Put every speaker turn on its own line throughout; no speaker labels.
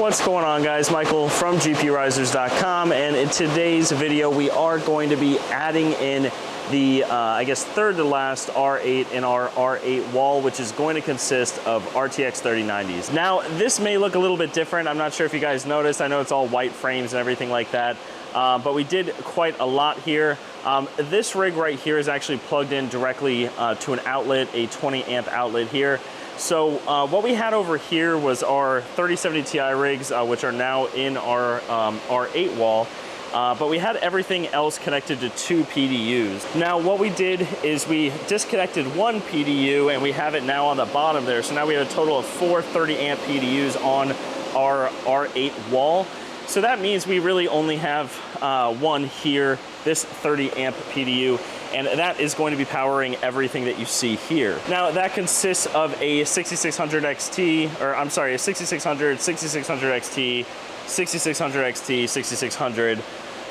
What's going on, guys? Michael from GPURisers.com, and in today's video we are going to be adding in the I guess third to last R8 in our R8 wall, which is going to consist of RTX 3090s. Now this may look a little bit different. I'm not sure if you guys noticed. I know it's all white frames and everything like that, but we did quite a lot here. This rig right here is actually plugged in directly to an outlet, a 20 amp outlet here. So what we had over here was our 3070 Ti rigs, which are now in our R8 wall, but we had everything else connected to 2 PDUs. Now what we did is we disconnected one PDU and we have it now on the bottom there. So now we have a total of 4 30 amp PDUs on our R8 wall. So that means we really only have one here, this 30 amp PDU, and that is going to be powering everything that you see here. Now that consists of a 6600 XT, or I'm sorry, a 6600, 6600 XT, 6600 XT, 6600.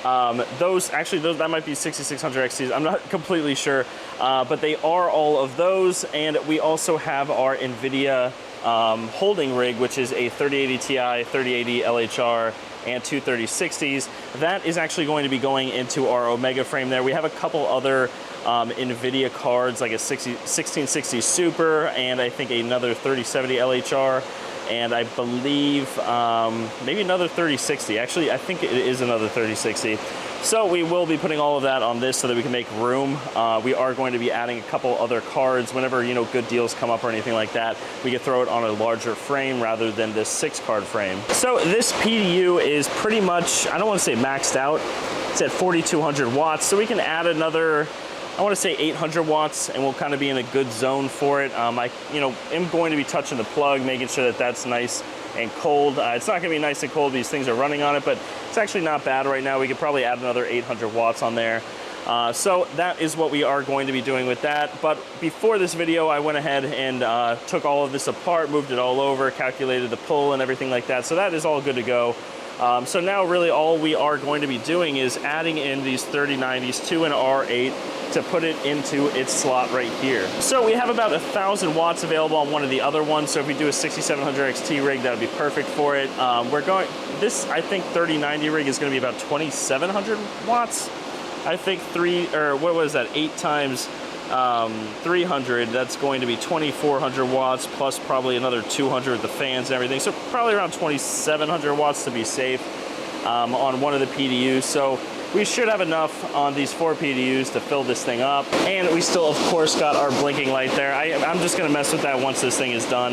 That might be 6600 XTs. I'm not completely sure, but they are all of those. And we also have our NVIDIA holding rig, which is a 3080 Ti, 3080 LHR, and two 3060s. That is actually going to be going into our Omega frame there. We have a couple other NVIDIA cards, like a 1660 Super, and I think another 3070 LHR, and I believe maybe another 3060. Actually, I think it is another 3060. So we will be putting all of that on this so that we can make room. We are going to be adding a couple other cards whenever, you know, good deals come up or anything like that. We can throw it on a larger frame rather than this 6-card frame. So this PDU is pretty much, I don't want to say maxed out. It's at 4200 watts. So we can add another, I want to say 800 watts, and we'll kind of be in a good zone for it. I am going to be touching the plug, making sure that that's nice and cold. It's not going to be nice and cold. These things are running on it, but it's actually not bad right now. We could probably add another 800 watts on there. So that is what we are going to be doing with that. But before this video, I went ahead and took all of this apart, moved it all over, calculated the pull and everything like that. So that is all good to go. So now really all we are going to be doing is adding in these 3090s to an R8 to put it into its slot right here. So we have about 1,000 watts available on one of the other ones. So if we do a 6700 XT rig, that would be perfect for it. This, I think 3090 rig is gonna be about 2,700 watts. I think 8 times 300, that's going to be 2,400 watts plus probably another 200 with the fans and everything. So probably around 2,700 watts to be safe on one of the PDUs. So we should have enough on these 4 PDUs to fill this thing up. And we still, of course, got our blinking light there. I'm just gonna mess with that once this thing is done.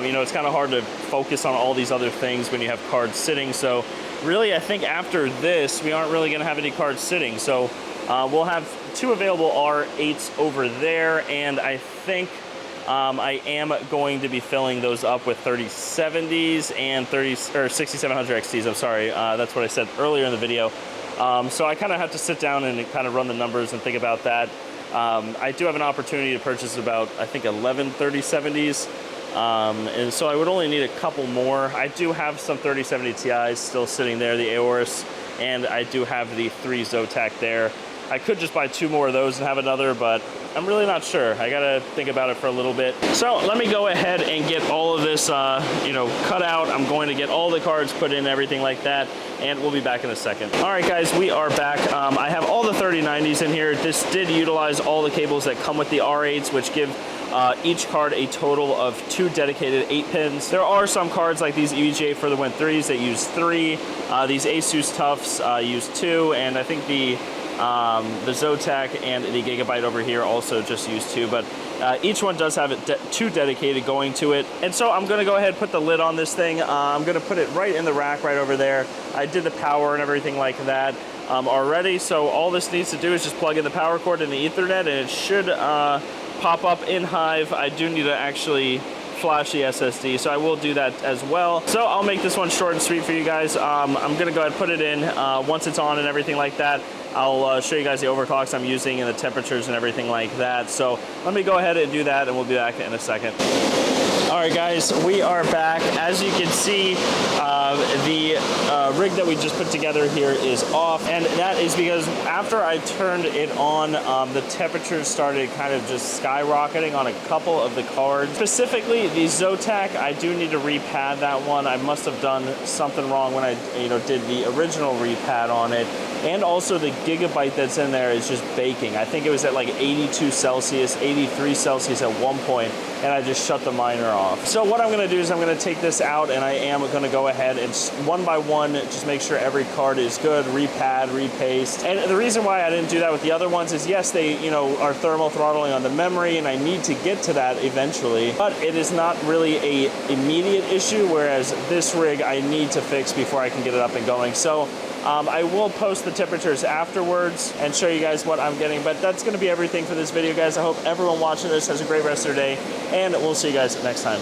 You know, it's kind of hard to focus on all these other things when you have cards sitting. So really, I think after this, we aren't really gonna have any cards sitting. So we'll have 2 available R8s over there, and I think I am going to be filling those up with 3070s and 6700 XTs. I'm sorry, that's what I said earlier in the video. So I kind of have to sit down and kind of run the numbers and think about that. I do have an opportunity to purchase about, I think, 11 3070s. And so I would only need a couple more. I do have some 3070 Ti's still sitting there, the Aorus, and I do have the 3 Zotac there. I could just buy 2 more of those and have another, but I'm really not sure. I gotta think about it for a little bit. So let me go ahead and get all of this, cut out. I'm going to get all the cards put in, everything like that, and we'll be back in a second. All right, guys, we are back. I have all the 3090s in here. This did utilize all the cables that come with the R8s, which give each card a total of 2 dedicated 8 pins. There are some cards like these EVGA for the Win 3s that use 3. These Asus Toughs use 2, and I think the Zotac and the Gigabyte over here also just use 2, but each one does have 2 dedicated going to it. And so I'm gonna go ahead and put the lid on this thing. I'm gonna put it right in the rack right over there. I did the power and everything like that already, so all this needs to do is just plug in the power cord and the Ethernet, and it should pop up in Hive. I do need to actually flash the SSD, so I will do that as well. So I'll make this one short and sweet for you guys. I'm gonna go ahead and put it in. Once it's on and everything like that, I'll show you guys the overclocks I'm using and the temperatures and everything like that. So let me go ahead and do that, and we'll be back in a second. All right, guys, we are back. As you can see, the rig that we just put together here is off, and that is because after I turned it on, the temperatures started kind of just skyrocketing on a couple of the cards. Specifically, the Zotac, I do need to repad that one. I must have done something wrong when I did the original repad on it. And also the gigabyte that's in there is just baking. I think it was at like 82 Celsius, 83 Celsius at one point, and I just shut the miner off. So what I'm gonna do is I'm gonna take this out, and I am gonna go ahead and one by one just make sure every card is good, repad, repaste. And the reason why I didn't do that with the other ones is yes, they are thermal throttling on the memory, and I need to get to that eventually, but it is not really a immediate issue, whereas this rig I need to fix before I can get it up and going. So I will post the temperatures afterwards and show you guys what I'm getting, but that's going to be everything for this video, guys. I hope everyone watching this has a great rest of their day, and we'll see you guys next time.